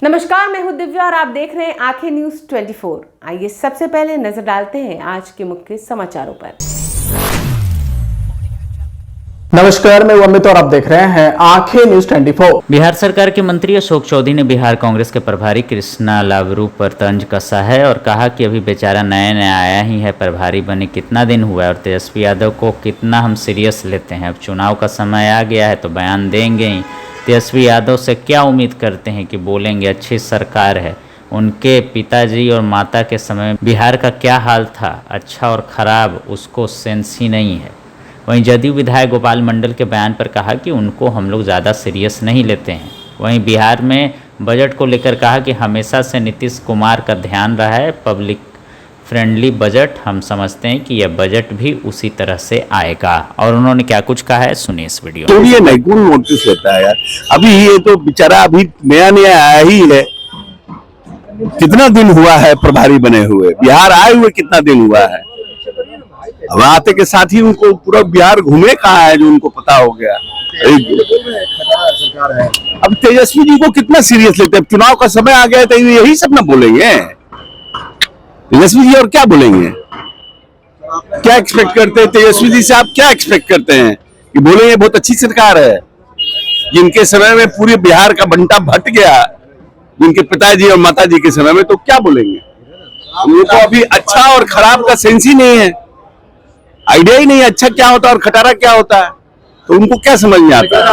नमस्कार, मैं हूं दिव्या और आप देख रहे हैं आंखें न्यूज 24। आइए सबसे पहले नजर डालते हैं आज के मुख्य समाचारों पर। नमस्कार, मैं अमित और आप देख रहे हैं आंखें न्यूज 24। बिहार सरकार के मंत्री अशोक चौधरी ने बिहार कांग्रेस के प्रभारी कृष्णा लावरू पर तंज कसा है और कहा कि अभी बेचारा नया आया ही है, प्रभारी बने कितना दिन हुआ है और तेजस्वी यादव को कितना हम सीरियस लेते हैं। अब चुनाव का समय आ गया है तो बयान देंगे ही। तेजस्वी यादव से क्या उम्मीद करते हैं कि बोलेंगे अच्छी सरकार है। उनके पिताजी और माता के समय बिहार का क्या हाल था, अच्छा और ख़राब, उसको सेंस ही नहीं है। वहीं जदयू विधायक गोपाल मंडल के बयान पर कहा कि उनको हम लोग ज़्यादा सीरियस नहीं लेते हैं। वहीं बिहार में बजट को लेकर कहा कि हमेशा से नीतीश कुमार का ध्यान रहा है पब्लिक फ्रेंडली बजट, हम समझते हैं कि यह बजट भी उसी तरह से आएगा। और उन्होंने क्या कुछ कहा है, सुनिए इस वीडियो। तो ये नहीं कौन नोटिस लेता है यार, अभी ये तो बेचारा अभी नया आया ही है। कितना दिन हुआ है प्रभारी बने हुए, बिहार आए हुए कितना दिन हुआ है। अब आते के साथ ही उनको पूरा बिहार घूमे कहाँ है जो उनको पता हो गया। अब तेजस्वी जी को कितना सीरियस लेते हैं, चुनाव का समय आ गया है तो यही सब ना बोलेंगे तेजस्वी जी, और क्या बोलेंगे। क्या एक्सपेक्ट करते हैं तेजस्वी जी से, आप क्या एक्सपेक्ट करते हैं कि बोलेंगे बहुत अच्छी सरकार है। जिनके समय में पूरे बिहार का बंटा भट गया, जिनके पिताजी और माताजी के समय में, तो क्या बोलेंगे। उनको अभी अच्छा और खराब का सेंस ही नहीं है, आइडिया ही नहीं है अच्छा क्या होता है और खटारा क्या होता है, तो उनको क्या समझ में आता है।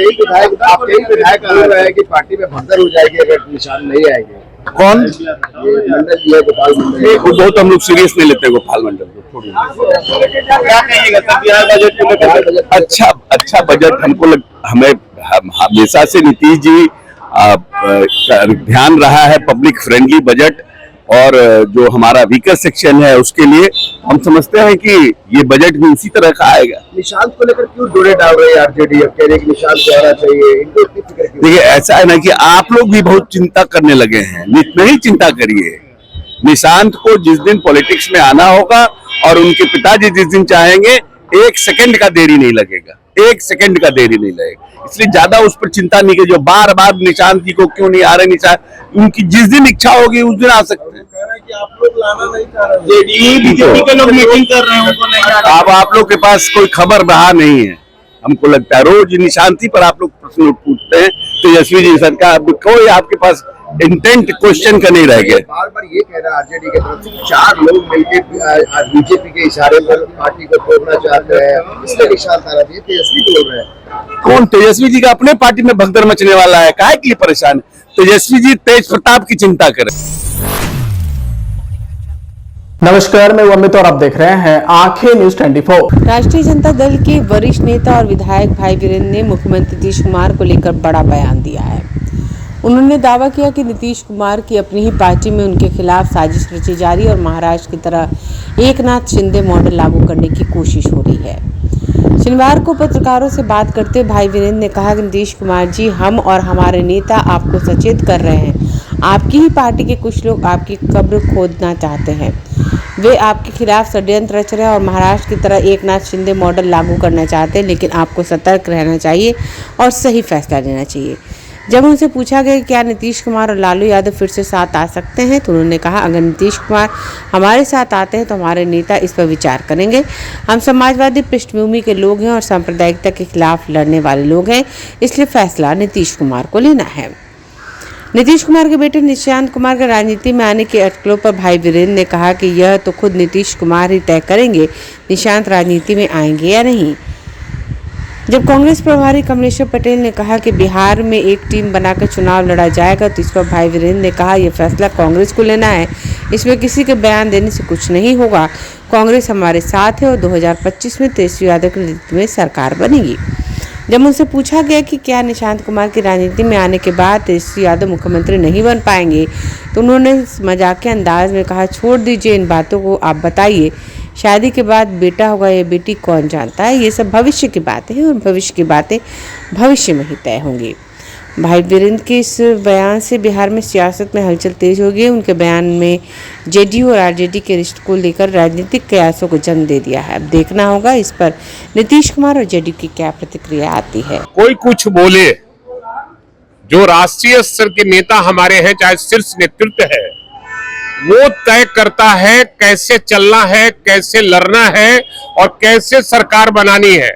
विधायक बोल रहे हैं कि पार्टी में भगदड़ हो जाएगी अगर निशान नहीं आएंगे। कौन? मंडल जी है, गोपाल मंडल। वो बहुत हम लोग सीरियस नहीं लेते गोपाल मंडल को। क्या कहिएगा बिहार बजट को लेकर? अच्छा बजट हमको हमें हमेशा से नीतीश जी ध्यान रहा है पब्लिक फ्रेंडली बजट, और जो हमारा वीकर सेक्शन है उसके लिए हम समझते हैं कि ये बजट भी उसी तरह का आएगा। निशांत को लेकर क्यों डोरे डाल रही है आरजेडी, अब कह रही है कि निशांत को आना चाहिए, इनको इतनी फिक्र क्यों? देखिए ऐसा है ना कि आप लोग भी बहुत चिंता करने लगे हैं, नहीं चिंता करिए। निशांत को जिस दिन पॉलिटिक्स में आना होगा और उनके पिताजी जिस दिन चाहेंगे, 1 सेकंड का देरी नहीं लगेगा, 1 सेकंड का देरी नहीं लगेगा। इसलिए ज्यादा उस पर चिंता नहीं की, जो बार बार निशांत जी को क्यों नहीं आ रहे निशांत, उनकी जिस दिन इच्छा होगी उस दिन आ सकते हैं। आप लोग लाना नहीं चाह रहे, जेडीयू बीजेपी के लोग मीटिंग कर रहे हैं, उनको नहीं आ रहा। अब आप लोग के पास कोई खबर रहा नहीं है, हमको लगता है रोज निशांति पर आप लोग प्रश्न पूछते हैं। तेजस्वी जी सरकार कोई आपके पास इंटेंट क्वेश्चन का नहीं रह गया। बार बार ये कह रहा है आरजेडी की तरफ से 4 लोग मिलकर बीजेपी के इशारे पर पार्टी को तोड़ना चाहते हैं, इसलिए निशांत आना चाहिए, तेजस्वी बोल रहे हैं। कौन? तेजस्वी जी का अपने पार्टी में भगदड़ मचने वाला है, काहे के लिए परेशान है। तेजस्वी जी तेज प्रताप की चिंता करें। नमस्कार, मैं अमित और आप देख रहे हैं आंखें न्यूज 24। राष्ट्रीय जनता दल के वरिष्ठ नेता और विधायक भाई वीरेंद्र ने मुख्यमंत्री नीतीश कुमार को लेकर बड़ा बयान दिया है। उन्होंने दावा किया कि नीतीश कुमार की अपनी ही पार्टी में उनके खिलाफ साजिश रची जा रही है और महाराष्ट्र की तरह एकनाथ शिंदे मॉडल लागू करने की कोशिश हो रही है। शनिवार को पत्रकारों से बात करते हुए भाई वीरेंद्र ने कहा कि नीतीश कुमार जी, हम और हमारे नेता आपको सचेत कर रहे हैं। आपकी ही पार्टी के कुछ लोग आपकी कब्र खोदना चाहते हैं। वे आपके खिलाफ षड्यंत्र रच रहे हैं और महाराष्ट्र की तरह एकनाथ शिंदे मॉडल लागू करना चाहते हैं, लेकिन आपको सतर्क रहना चाहिए और सही फैसला लेना चाहिए। जब उनसे पूछा गया कि क्या नीतीश कुमार और लालू यादव फिर से साथ आ सकते हैं, तो उन्होंने कहा अगर नीतीश कुमार हमारे साथ आते हैं तो हमारे नेता इस पर विचार करेंगे। हम समाजवादी पृष्ठभूमि के लोग हैं और सांप्रदायिकता के खिलाफ लड़ने वाले लोग हैं, इसलिए फैसला नीतीश कुमार को लेना है। नीतीश कुमार के बेटे निशांत कुमार के राजनीति में आने की अटकलों पर भाई वीरेंद्र ने कहा कि यह तो खुद नीतीश कुमार ही तय करेंगे निशांत राजनीति में आएंगे या नहीं। जब कांग्रेस प्रभारी कमलेश्वर पटेल ने कहा कि बिहार में एक टीम बनाकर चुनाव लड़ा जाएगा, तो इस पर भाई वीरेंद्र ने कहा यह फैसला कांग्रेस को लेना है, इसमें किसी के बयान देने से कुछ नहीं होगा। कांग्रेस हमारे साथ है और 2025 में तेजस्वी यादव के नेतृत्व में सरकार बनेगी। जब उनसे पूछा गया कि क्या निशांत कुमार की राजनीति में आने के बाद तेजस्वी यादव मुख्यमंत्री नहीं बन पाएंगे, तो उन्होंने मजाकिया अंदाज में कहा छोड़ दीजिए इन बातों को, आप बताइए शादी के बाद बेटा होगा या बेटी कौन जानता है, ये सब भविष्य की बातें हैं और भविष्य की बातें भविष्य में ही तय होंगी। भाई वीरेंद्र के इस बयान से बिहार में सियासत में हलचल तेज हो गई। उनके बयान में जेडीयू और आरजेडी के रिश्ते को लेकर राजनीतिक कयासों को जन्म दे दिया है। अब देखना होगा इस पर नीतीश कुमार और जेडीयू की क्या प्रतिक्रिया आती है। कोई कुछ बोले, जो राष्ट्रीय स्तर के नेता हमारे हैं, चाहे शीर्ष नेतृत्व है, वो तय करता है कैसे चलना है, कैसे लड़ना है और कैसे सरकार बनानी है।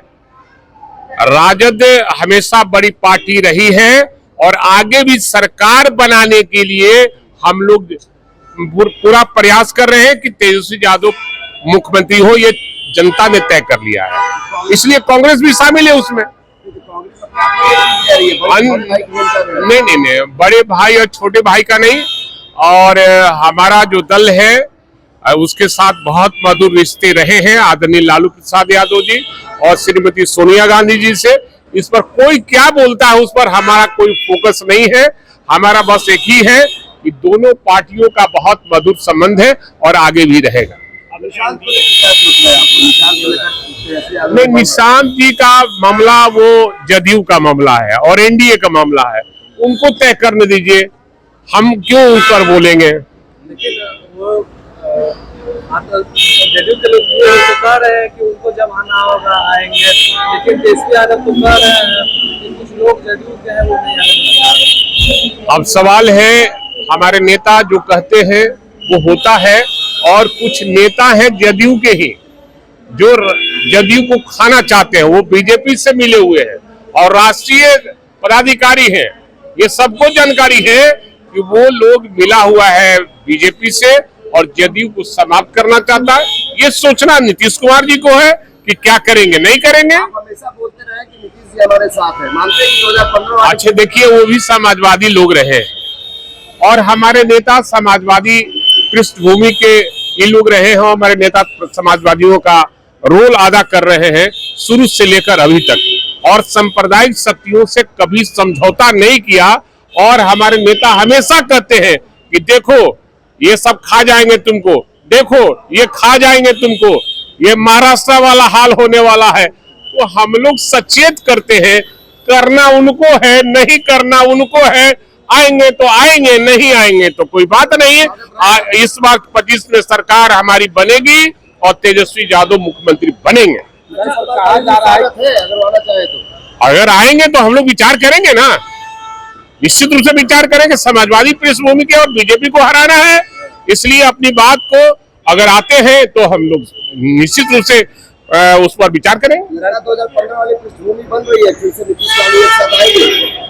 राजद हमेशा बड़ी पार्टी रही है और आगे भी सरकार बनाने के लिए हम लोग पूरा प्रयास कर रहे हैं कि तेजस्वी यादव मुख्यमंत्री हो, ये जनता ने तय कर लिया है, इसलिए कांग्रेस भी शामिल है उसमें। नहीं, बड़े भाई और छोटे भाई का नहीं, और हमारा जो दल है उसके साथ बहुत मधुर रिश्ते रहे हैं आदरणीय लालू प्रसाद यादव जी और श्रीमती सोनिया गांधी जी से। इस पर कोई क्या बोलता है उस पर हमारा कोई फोकस नहीं है, हमारा बस एक ही है कि दोनों पार्टियों का बहुत मधुर संबंध है और आगे भी रहेगा। नहीं, निशांत जी का मामला वो जदयू का मामला है और एनडीए का मामला है, उनको तय करने दीजिए, हम क्यों उस पर बोलेंगे। लेकिन वो जदयू के लोग तो कह रहे हैं कि उनको जब आना होगा आएंगे, लेकिन तेजस्वी यादव तो कह रहे हैं कि कुछ लोग जदयू के हैं वो नहीं आएंगे। अब सवाल है, हमारे नेता जो कहते हैं वो होता है, और कुछ नेता हैं जदयू के ही जो जदयू को खाना चाहते हैं, वो बीजेपी से मिले हुए हैं और राष्ट्रीय पदाधिकारी हैं। ये सबको जानकारी है कि वो लोग मिला हुआ है बीजेपी से और जदयू को समाप्त करना चाहता है। ये सोचना नीतीश कुमार जी को है कि क्या करेंगे नहीं करेंगे। हमेशा बोलते रहे कि नीतीश जी हमारे साथ है, मानते हैं कि 2015। अच्छा देखिए, वो भी समाजवादी लोग रहे और हमारे नेता समाजवादी पृष्ठभूमि के ये लोग रहे हैं। हमारे नेता समाजवादियों का रोल अदा कर रहे हैं शुरू से लेकर अभी तक, और सांप्रदायिक शक्तियों से कभी समझौता नहीं किया। और हमारे नेता हमेशा कहते हैं कि देखो ये सब खा जाएंगे तुमको, देखो ये खा जाएंगे तुमको, ये महाराष्ट्र वाला हाल होने वाला है। तो हम लोग सचेत करते हैं, करना उनको है, नहीं करना उनको है। आएंगे तो आएंगे, नहीं आएंगे तो कोई बात नहीं है। इस बार 25 में सरकार हमारी बनेगी और तेजस्वी यादव मुख्यमंत्री बनेंगे। अगर आएंगे तो हम लोग विचार करेंगे ना, निश्चित रूप से विचार करेंगे। समाजवादी पृष्ठभूमि के और बीजेपी को हराना है, इसलिए अपनी बात को अगर आते हैं तो हम लोग निश्चित रूप से उस पर विचार करेंगे। 2015 वाली पृष्ठभूमि बन रही है, फिर से नीतीश लालू एक साथ आएंगे।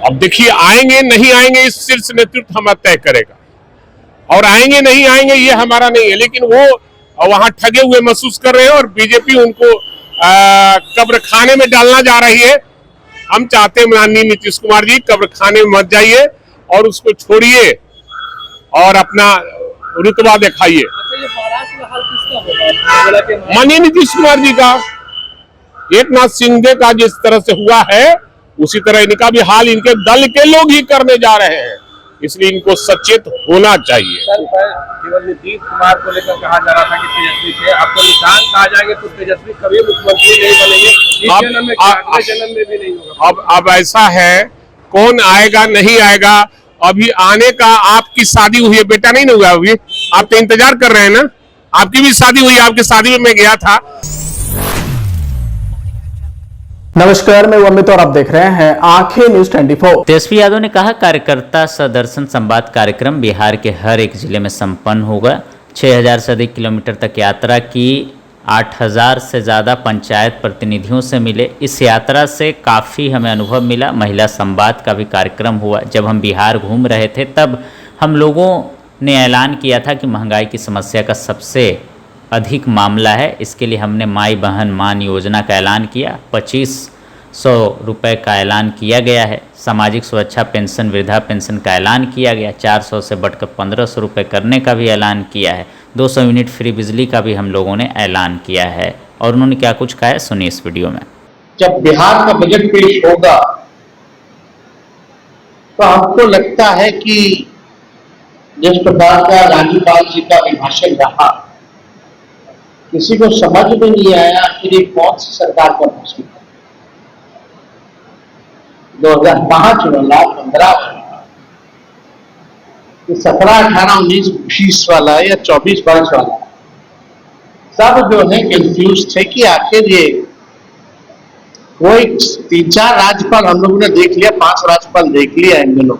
अब देखिए, आएंगे नहीं आएंगे इस शीर्ष नेतृत्व हमारा तय करेगा, और आएंगे नहीं आएंगे ये हमारा नहीं है। लेकिन वो वहां ठगे हुए महसूस कर रहे हैं और बीजेपी उनको कब्र खाने में डालना जा रही है। हम चाहते हैं माननीय नीतीश कुमार जी, कब्र खाने में मत जाइए और उसको छोड़िए और अपना रुतबा दिखाइए। माननीय नीतीश कुमार जी का, एकनाथ शिंदे का जिस तरह से हुआ है उसी तरह इनका भी हाल इनके दल के लोग ही करने जा रहे हैं, इसलिए इनको सचेत होना चाहिए। केवल नीतीश कुमार को लेकर कहा जा रहा था कि तेजस्वी थे, अब तो निशान कहा जाएंगे तो तेजस्वी कभी मुख्यमंत्री नहीं बनेंगे, इस जन्म में अगले जन्म में भी नहीं होगा। अब ऐसा है, कौन आएगा नहीं आएगा, अभी आने का। आपकी शादी हुई है, बेटा नहीं हुआ अभी, आप तो इंतजार कर रहे हैं ना। आपकी भी शादी हुई, आपकी शादी में मैं गया था। नमस्कार, मैं अमित और आप देख रहे हैं आंखें न्यूज 24। तेजस्वी यादव ने कहा, कार्यकर्ता सदर्शन संवाद कार्यक्रम बिहार के हर एक जिले में संपन्न होगा। 6000 से अधिक किलोमीटर तक यात्रा की, 8000 से ज़्यादा पंचायत प्रतिनिधियों से मिले। इस यात्रा से काफ़ी हमें अनुभव मिला। महिला संवाद का भी कार्यक्रम हुआ। जब हम बिहार घूम रहे थे तब हम लोगों ने ऐलान किया था कि महंगाई की समस्या का सबसे अधिक मामला है। इसके लिए हमने माई बहन मान योजना का ऐलान किया। 2500 रुपये का ऐलान किया गया है। सामाजिक सुरक्षा पेंशन, वृद्धा पेंशन का ऐलान किया गया। 400 से बढ़कर 1500 रुपये करने का भी ऐलान किया है। 200 यूनिट फ्री बिजली का भी हम लोगों ने ऐलान किया है। और उन्होंने क्या कुछ कहा है, सुनिए इस वीडियो में। जब बिहार का बजट पेश होगा तो हमको लगता है कि जिस प्रकार का राज्यपाल जी का अभिभाषण रहा, किसी को समझ में नहीं आया आखिर ये कौन सी सरकार का भाषण है। 2005 वाला, 15 वाला, 17, 18, 19, 20 वाला या 24, 22 वाला, सब जो है कंफ्यूज थे कि आखिर ये कोई 3-4 राज्यपाल हम लोगों ने देख लिया, 5 राज्यपाल देख लिया इन दिनों।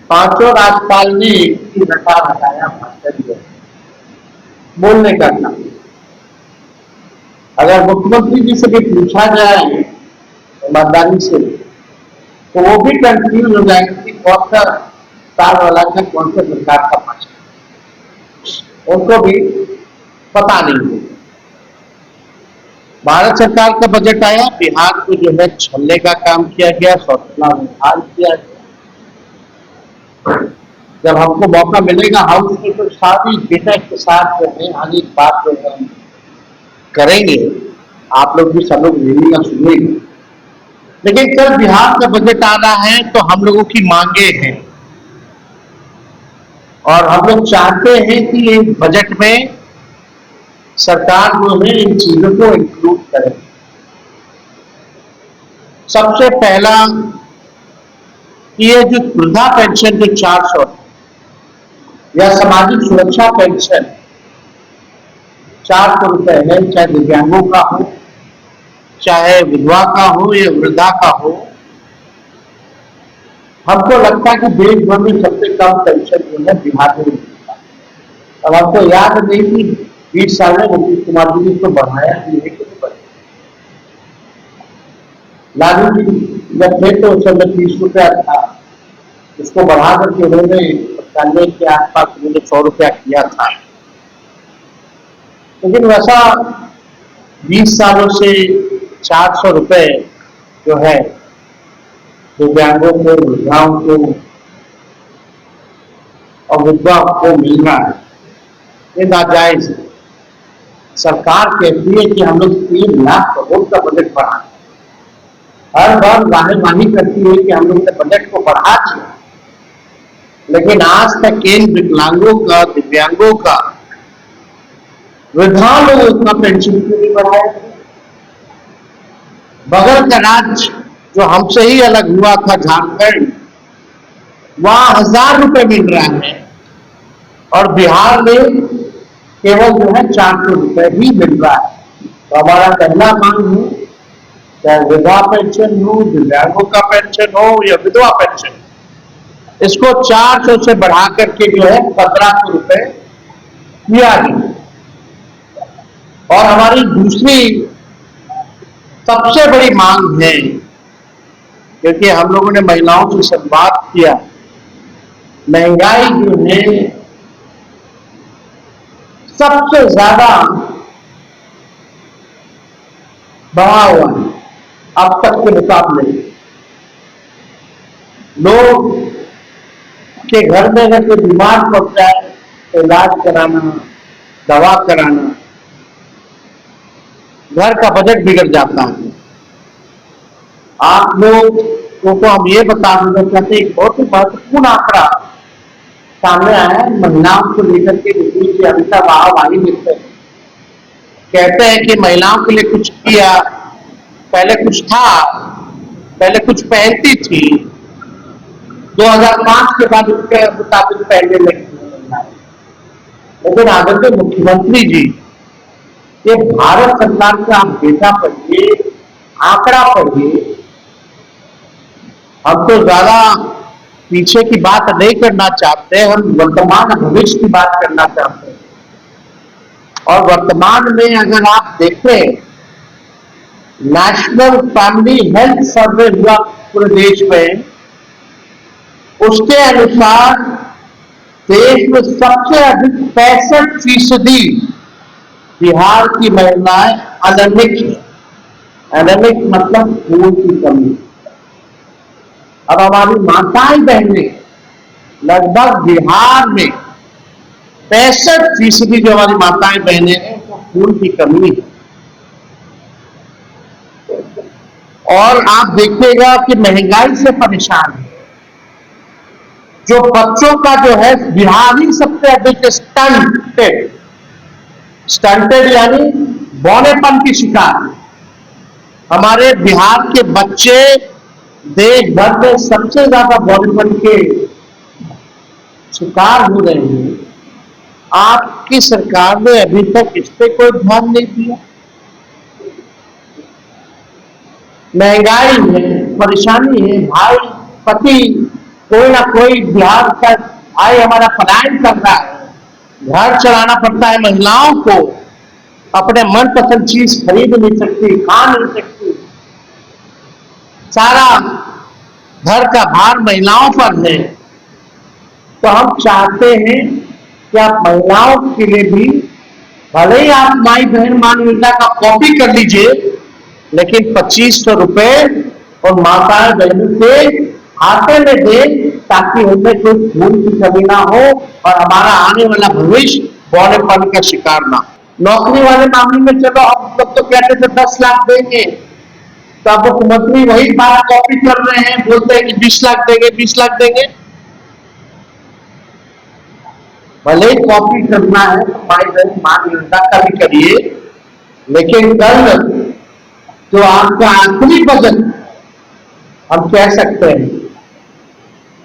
5 राज्यपाल ने एक रटा हटाया भाषण बोलने का था। अगर मुख्यमंत्री जी से भी पूछा जाए ईमानदारी से, तो वो भी कंफ्यूज हो जाएंगे कि कौन सा साल वाला का कौन सा सरकार का भाषण, उनको भी पता नहीं है। भारत सरकार का बजट आया, बिहार को जो है छलने का काम किया गया, सौतला विभाग किया गया। जब हमको मौका मिलेगा हाउस में तो सारी डेटा के साथ जो है आगे बात जो है करेंगे, आप लोग भी सब लोग मिलेगा सुनेंगे। लेकिन कल बिहार का बजट आ रहा है तो हम लोगों की मांगे हैं और हम लोग चाहते हैं कि इस बजट में सरकार जो है इन चीजों को इंक्लूड करे। सबसे पहला, ये जो वृद्धा पेंशन जो 400 या सामाजिक सुरक्षा पेंशन 400 रुपए है, चाहे दिव्यांगों का हो, चाहे विधवा का हो या वृद्धा का हो, हमको लगता है कि देश भर में सबसे कम पेंशन जो है बिहार में मिलता है। अब हमको याद नहीं कि 20 साल में नीतीश कुमार जी ने इसको बढ़ाया नहीं है, लालू जी जब थे तो उस समय 30 रुपया था, उसको बढ़ा करके उन्होंने 95 के आसपास उन्होंने 100 रुपया किया था। लेकिन वैसा 20 सालों से 400 रुपए जो है दिव्यांगों को, वृद्धाओं को और विधवा को मिल रहा है, ये नाजायज है। सरकार कहती है कि हम लोग 3 लाख करोड़ का बजट बढ़ाएं, हर बार वाहवाही करती है कि हम लोग ने बजट को बढ़ा दिया, लेकिन आज तक इन विकलांगों का, दिव्यांगों का, वृद्धा लोगों का पेंशन क्यों नहीं बढ़ाया? बगल का राज्य जो हमसे ही अलग हुआ था झारखंड, वहां 1000 रुपए मिल रहा है और बिहार में केवल जो है 400 रुपए ही मिल रहा है। तो हमारा पहला मांग है, चाहे विधवा पेंशन हो, दिव्यांगों का पेंशन हो या विधवा पेंशन, इसको 400 से बढ़ा करके जो है 1500 रुपए किया गया। और हमारी दूसरी सबसे बड़ी मांग है, क्योंकि हम लोगों ने महिलाओं से संवाद किया, महंगाई जो है सबसे ज्यादा बढ़ा हुआ है अब तक के मुकाबले। लोग के घर में अगर कोई बीमार पड़ जाए तो इलाज कराना, दवा कराना, घर का बजट बिगड़ जाता है। आप लोग को हम ये बता देना चाहते हैं, एक बहुत ही महत्वपूर्ण आंकड़ा सामने आया है महिलाओं को लेकर के। नीतीश जी हमेशा वाहवाही देते हैं, कहते हैं कि महिलाओं के लिए कुछ किया, पहले कुछ था, पहले कुछ पहनती थी, 2005 के बाद उसके मुताबिक पहनने लगी। लेकिन आदरणीय मुख्यमंत्री जी, ये भारत सरकार का आप डेटा पढ़िए, आंकड़ा पढ़िए। हम तो ज्यादा पीछे की बात नहीं करना चाहते, हम वर्तमान भविष्य की बात करना चाहते हैं। और वर्तमान में अगर आप देखें, नेशनल फैमिली हेल्थ सर्वे हुआ पूरे देश में, उसके अनुसार देश में सबसे अधिक 65% बिहार की महिलाएं अनमिक है। अनमिक मतलब खून की कमी। अब हमारी माताएं बहनें लगभग बिहार में 65% जो हमारी माताएं बहनें हैं वो खून की कमी है। और आप देखिएगा कि महंगाई से परेशान है। जो बच्चों का जो है, बिहार ही सबसे अधिक स्टंटेड यानी बौनेपन की शिकार। हमारे बिहार के बच्चे देश भर में सबसे ज्यादा बौनेपन के शिकार हो रहे हैं। आपकी सरकार ने अभी तक इस पे कोई ध्यान नहीं दिया। महंगाई है, परेशानी है, भाई पति कोई ना कोई बिहार का भाई हमारा पलायन कर रहा है, घर चलाना पड़ता है, महिलाओं को अपने मनपसंद चीज खरीद नहीं सकती, खा नहीं सकती, सारा घर का भार महिलाओं पर है। तो हम चाहते हैं कि आप महिलाओं के लिए भी भले ही आप माई बहन मान योजना का कॉपी कर लीजिए, लेकिन 2500 रुपए और माता बहनों के खाते में दें, ताकि उनमें कोई खून की कमी ना हो और हमारा आने वाला भविष्य बौनेपन का शिकार ना हो। नौकरी वाले मामले में चलो हम लोग तो कहते थे 10 लाख देंगे, तो अब मुख्यमंत्री वही बात कॉपी कर रहे हैं, बोलते हैं कि 20 लाख देंगे, 20 लाख देंगे। भले ही कॉपी करना है तो माई बहन मान योजना का भी करिए, लेकिन कल जो आपका आखिरी बजट हम कह सकते हैं,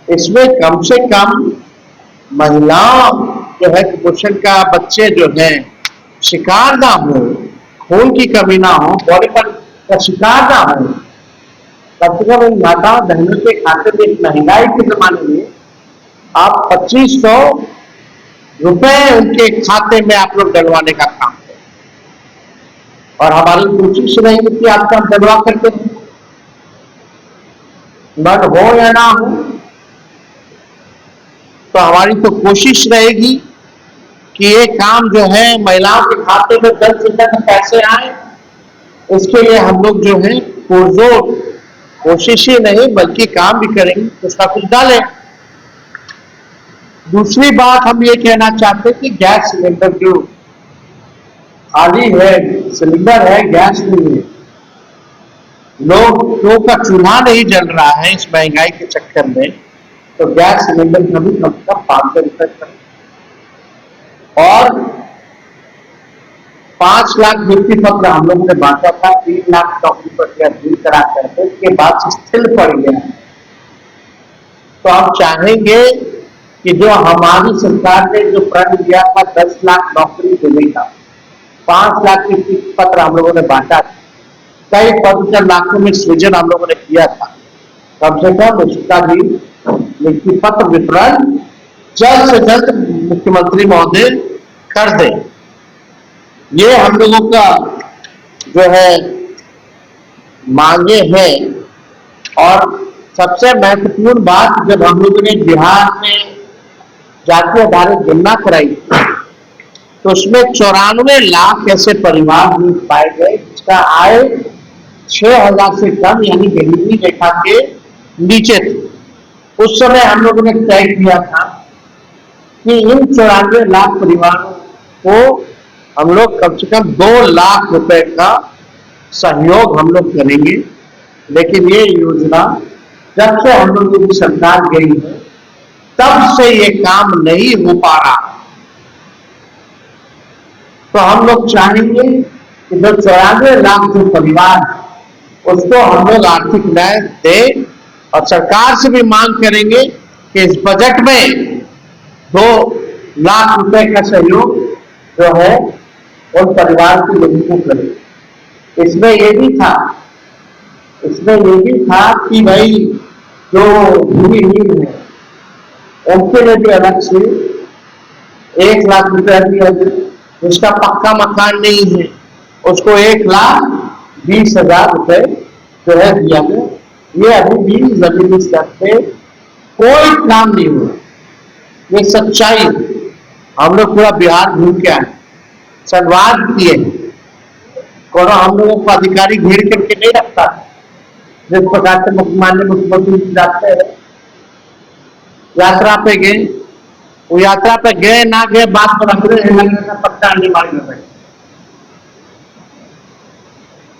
इसमें कम से कम महिलाओं जो है कुपोषण का बच्चे जो है शिकार ना हो, खून की कमी ना हो, बौनेपन का शिकार ना हो, कम से कम इन माताओं बहनों के खाते में महंगाई के जमाने में आप 2500 रुपए उनके खाते में आप लोग डलवाने का काम करें। और हमारी कोशिश रहेगी कि आपका डलवा करके मन हो या ना हो, तो हमारी तो कोशिश रहेगी कि ये काम जो है महिलाओं के खाते में जल्द से जल्द पैसे आए, इसके लिए हम लोग जो है पुरजोर कोशिश ही नहीं बल्कि काम भी करेंगे, कुछ ना कुछ डालें। दूसरी बात हम ये कहना चाहते हैं कि गैस सिलेंडर जो खाली है, सिलेंडर है, गैस नहीं है, लोगों का चूल्हा नहीं जल रहा है इस महंगाई के चक्कर में, तो गैस सिलेंडर का भी कम से कम 500 रुपए करें। और 5 लाख नियुक्ति पत्र हम लोगों ने बांटा था, 3 लाख नौकरी प्रक्रिया दूर करा करके उसके बाद स्थिर पड़ गया। तो हम चाहेंगे कि जो हमारी सरकार ने जो प्रण दिया था 10 लाख नौकरी देने का, 5 लाख नियुक्ति पत्र हम लोगों ने बांटा, कई पद का लाखों में सृजन हम लोगों ने किया था, कम से कम उसका भी नियुक्ति पत्र वितरण जल्द से जल्द मुख्यमंत्री महोदय कर दे। ये हम लोगों का जो है मांगे हैं। और सबसे महत्वपूर्ण बात, जब हम लोगों ने बिहार में जाति आधारित गणना कराई तो उसमें 94 लाख ऐसे परिवार पाए गए जिसका आय 6000 से कम यानी गरीबी रेखा के नीचे थे। उस समय हम लोगों ने तय किया था कि इन 94 लाख परिवारों को हम लोग कम से कम 2 लाख रुपए का सहयोग हम लोग करेंगे। लेकिन ये योजना जब से हम लोगों की सरकार गई है तब से ये काम नहीं हो पा रहा। तो हम लोग चाहेंगे कि जो 94 लाख जो परिवार उसको हम लोग आर्थिक न्याय दें और सरकार से भी मांग करेंगे कि इस बजट में 2 लाख रुपए का सहयोग जो है उन परिवार के लोगों को करें। इसमें ये भी था कि भाई जो भूमिहीन है उनके लिए भी अलग से 1 लाख रुपया दिया जाए, जिसका पक्का मकान नहीं है उसको 1,20,000 रुपए जो है दिया गया। ये अभी भी जमीनी स्तर पे कोई काम नहीं हुआ, ये सच्चाई। हम लोग पूरा बिहार घूम के आए, संवाद किए, और हम लोगों को अधिकारी घेर करके नहीं रखता जिस प्रकार से माननीय मुख्यमंत्री जाते हैं यात्रा पे गए, वो यात्रा पे गए ना गए बात पर रख रहे हैं, पट्टा अनिवार्य कर रहे,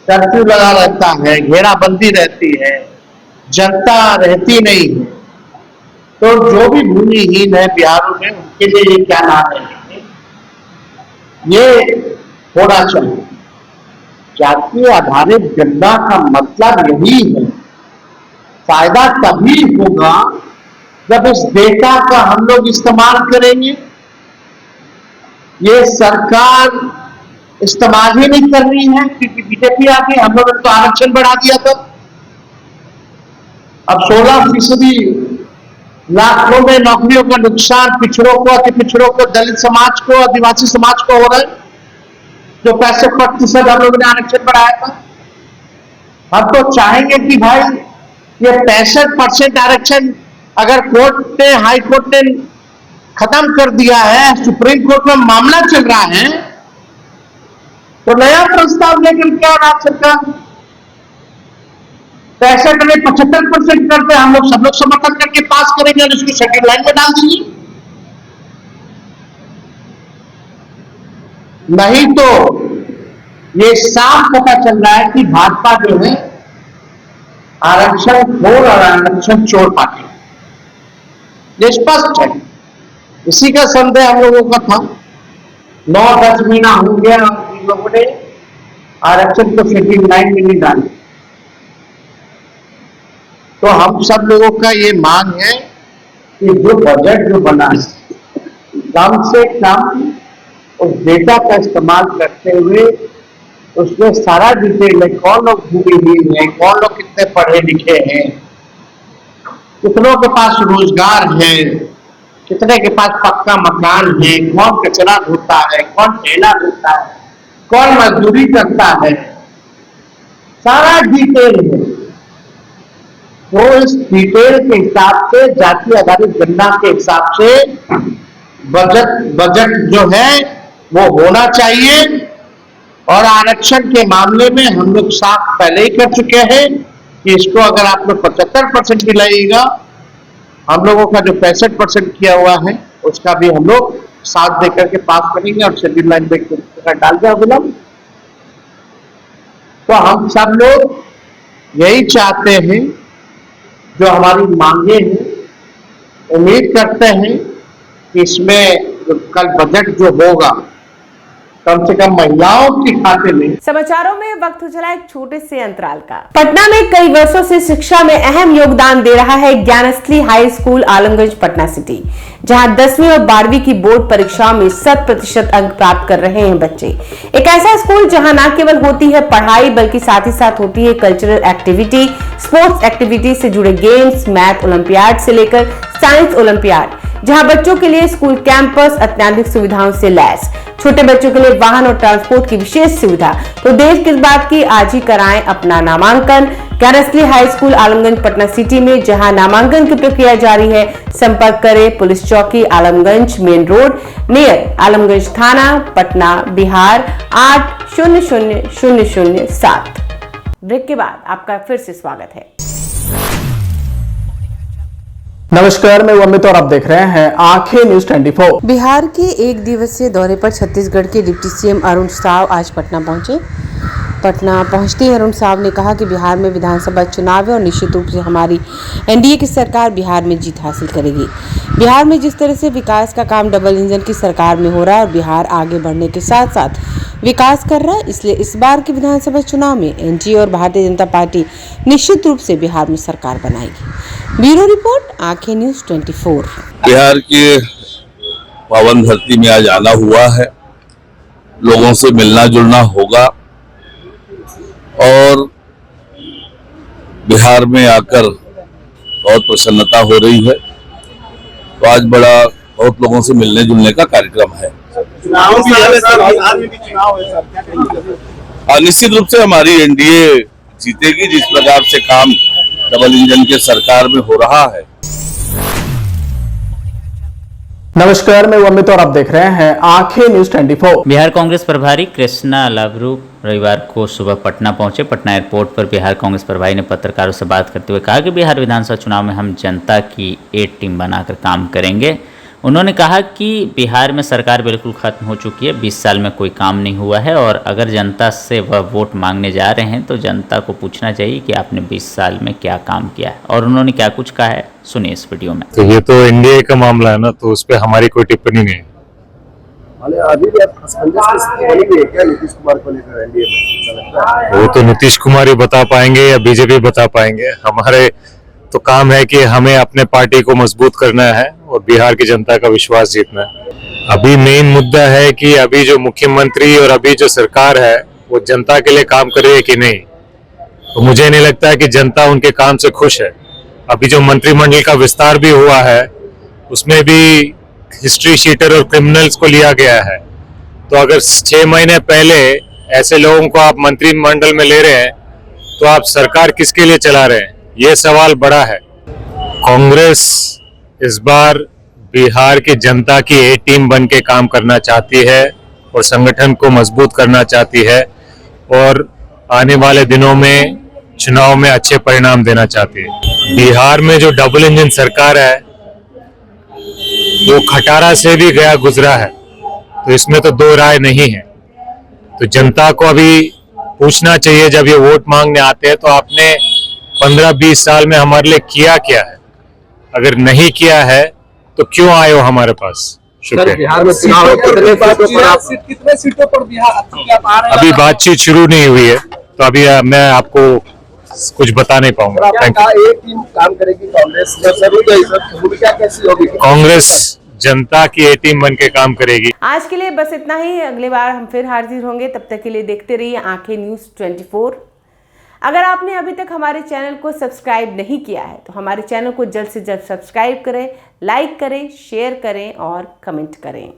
कर्फ्यू लगा रहता है, घेराबंदी रहती है, जनता रहती नहीं है। तो जो भी भूमिहीन है बिहार में उनके लिए ये क्या नाम है, ये होना चाहिए। जातीय आधारित गणना का मतलब यही है, फायदा तभी होगा जब इस डेटा का हम लोग इस्तेमाल करेंगे। ये सरकार इस्तेमाल ही नहीं कर रही है क्योंकि बीजेपी आ गई, हम लोगों ने तो आरक्षण बढ़ा दिया था, अब 16% लाखों में नौकरियों का नुकसान पिछड़ों को, अति पिछड़ों को, दलित समाज को, आदिवासी समाज को हो रहा है। जो 65% हम लोगों ने आरक्षण बढ़ाया था, हम तो चाहेंगे कि भाई ये 65% आरक्षण अगर कोर्ट ने, हाई कोर्ट ने खत्म कर दिया है, सुप्रीम कोर्ट में मामला चल रहा है, तो नया प्रस्ताव लेकर के राज्य सरकार 65 में 75% करते हम लोग, सब लोग समर्थन करके पास करेंगे और इसको सेकंड लाइन में डाल देंगे। नहीं तो ये साफ पता चल रहा है कि भाजपा जो है आरक्षण खोर और आरक्षण चोर पार्टी, ये स्पष्ट है। इसी का संदेह हम लोगों का था। 9-10 महीना हो गया और इन लोगों ने आरक्षण को सेकंड लाइन में नहीं डाली। तो हम सब लोगों का ये मांग है कि जो बजट जो बना कम से कम उस डेटा का इस्तेमाल करते हुए उसमें सारा डिटेल है, कौन लोग भूमिहीन है, कौन लोग कितने पढ़े लिखे हैं, कितनों के पास रोजगार है, कितने के पास पक्का मकान है, कौन कचरा धोता है, कौन ठेला धोता है, कौन मजदूरी करता है, सारा डिटेल है। तो इस डिटेल के हिसाब से, जाति आधारित गणना के हिसाब से बजट जो है वो होना चाहिए। और आरक्षण के मामले में हम लोग साफ पहले ही कर चुके हैं कि इसको अगर आप लोग 75% भी लाइएगा, हम लोगों का जो 65% किया हुआ है उसका भी हम लोग साथ देकर के पास करेंगे और शेड्यूल लाइन में डाल दिया विलम्ब। तो हम सब लोग यही चाहते हैं, जो हमारी मांगे हैं, उम्मीद करते हैं कि इसमें जो कल बजट जो होगा कम से कम महिलाओं के खाते में। समाचारों में वक्त हो चला एक छोटे से अंतराल का। पटना में कई वर्षों से शिक्षा में अहम योगदान दे रहा है Gyansthali high school Alamganj Patna city, जहां 10वीं और 12वीं की बोर्ड परीक्षाओं में 100% अंक प्राप्त कर रहे हैं बच्चे। एक ऐसा स्कूल जहां न केवल होती है पढ़ाई बल्कि साथ ही साथ होती है कल्चरल एक्टिविटी, स्पोर्ट्स एक्टिविटी से जुड़े गेम्स, मैथ ओलंपियाड से लेकर साइंस ओलंपियाड, जहां बच्चों के लिए स्कूल कैंपस अत्याधुनिक सुविधाओं से लैस, छोटे बच्चों के लिए वाहन और ट्रांसपोर्ट की विशेष सुविधा। तो देर किस बात की, आज ही कराएं अपना नामांकन Gyansthali high school Alamganj Patna city में, जहां नामांकन की प्रक्रिया जारी है। संपर्क करें पुलिस चौकी Alamganj main road near Alamganj थाना पटना बिहार 800007। ब्रेक के बाद आपका फिर से स्वागत है। नमस्कार, मैं अमित और आप देख रहे हैं आंखें न्यूज 24। बिहार के एक दिवसीय दौरे पर छत्तीसगढ़ के डिप्टी सीएम अरुण साव आज पटना पहुंचे। पटना पहुंचते ही अरुण साव ने कहा कि बिहार में विधानसभा चुनाव है और निश्चित रूप से हमारी एनडीए की सरकार बिहार में जीत हासिल करेगी। बिहार में जिस तरह से विकास का काम डबल इंजन की सरकार में हो रहा है और बिहार आगे बढ़ने के साथ साथ विकास कर रहा है, इसलिए इस बार के विधानसभा चुनाव में एनडीए और भारतीय जनता पार्टी निश्चित रूप से बिहार में सरकार बनाएगी। ब्यूरो रिपोर्ट, आंखें न्यूज 24। बिहार के पावन धरती में आज आना हुआ है, लोगों से मिलना जुलना होगा और बिहार में आकर बहुत प्रसन्नता हो रही है। तो आज बहुत लोगों से मिलने जुलने का कार्यक्रम है। निश्चित रूप से हमारी एनडीए जीतेगी, जिस प्रकार से काम डबल इंजन के सरकार में हो रहा है। नमस्कार, मैं अमित और आप देख रहे हैं आंखें न्यूज 24। बिहार कांग्रेस प्रभारी कृष्णा लावरू रविवार को सुबह पटना पहुंचे। पटना एयरपोर्ट पर बिहार कांग्रेस प्रभारी ने पत्रकारों से बात करते हुए कहा कि बिहार विधानसभा चुनाव में हम जनता की एक टीम बनाकर काम करेंगे। उन्होंने कहा कि बिहार में सरकार बिल्कुल खत्म हो चुकी है, 20 साल में कोई काम नहीं हुआ है और अगर जनता से वह वोट मांगने जा रहे हैं तो जनता को पूछना चाहिए कि आपने 20 साल में क्या काम किया है। और उन्होंने क्या कुछ कहा है, सुनिए इस वीडियो में। तो ये तो एनडीए का मामला है ना, तो उस पर हमारी कोई टिप्पणी नहीं है। अभी भी असमंजस की स्थिति बनी हुई है क्या नीतीश कुमार को लेकर एनडीए में? वो तो नीतीश कुमार ही बता पाएंगे या बीजेपी बता पाएंगे। हमारे तो काम है कि हमें अपने पार्टी को मजबूत करना है और बिहार की जनता का विश्वास जीतना है। अभी मेन मुद्दा है कि अभी जो मुख्यमंत्री और अभी जो सरकार है वो जनता के लिए काम कर रही है कि नहीं। तो मुझे नहीं लगता है कि जनता उनके काम से खुश है। अभी जो मंत्रिमंडल का विस्तार भी हुआ है उसमें भी हिस्ट्री शीटर और क्रिमिनल्स को लिया गया है। तो अगर 6 महीने पहले ऐसे लोगों को आप मंत्रिमंडल में ले रहे हैं तो आप सरकार किसके लिए चला रहे हैं, ये सवाल बड़ा है। कांग्रेस इस बार बिहार की जनता की ए टीम बन के काम करना चाहती है और संगठन को मजबूत करना चाहती है और आने वाले दिनों में चुनाव में अच्छे परिणाम देना चाहती है। बिहार में जो डबल इंजन सरकार है वो खटारा से भी गया गुजरा है, तो इसमें तो दो राय नहीं है। तो जनता को अभी पूछना चाहिए, जब ये वोट मांगने आते हैं तो आपने 15-20 साल में हमारे लिए किया क्या है? अगर नहीं किया है तो क्यों आए हो हमारे पास? शुक्रिया। बिहार में चुनाव कितने सीटों पर बिहार अभी बातचीत शुरू नहीं हुई है, तो अभी मैं आपको कुछ बता नहीं पाऊंगा। Thank you. एक टीम काम करेगी कांग्रेस में, सभी भूमिका कैसी होगी? कांग्रेस जनता की ए टीम बन के काम करेगी। आज के लिए बस इतना ही। अगली बार हम फिर हाजिर होंगे, तब तक के लिए देखते रहिए आंखें न्यूज़ 24। अगर आपने अभी तक हमारे चैनल को सब्सक्राइब नहीं किया है तो हमारे चैनल को जल्द से जल्द सब्सक्राइब करें, लाइक करें, शेयर करें और कमेंट करें।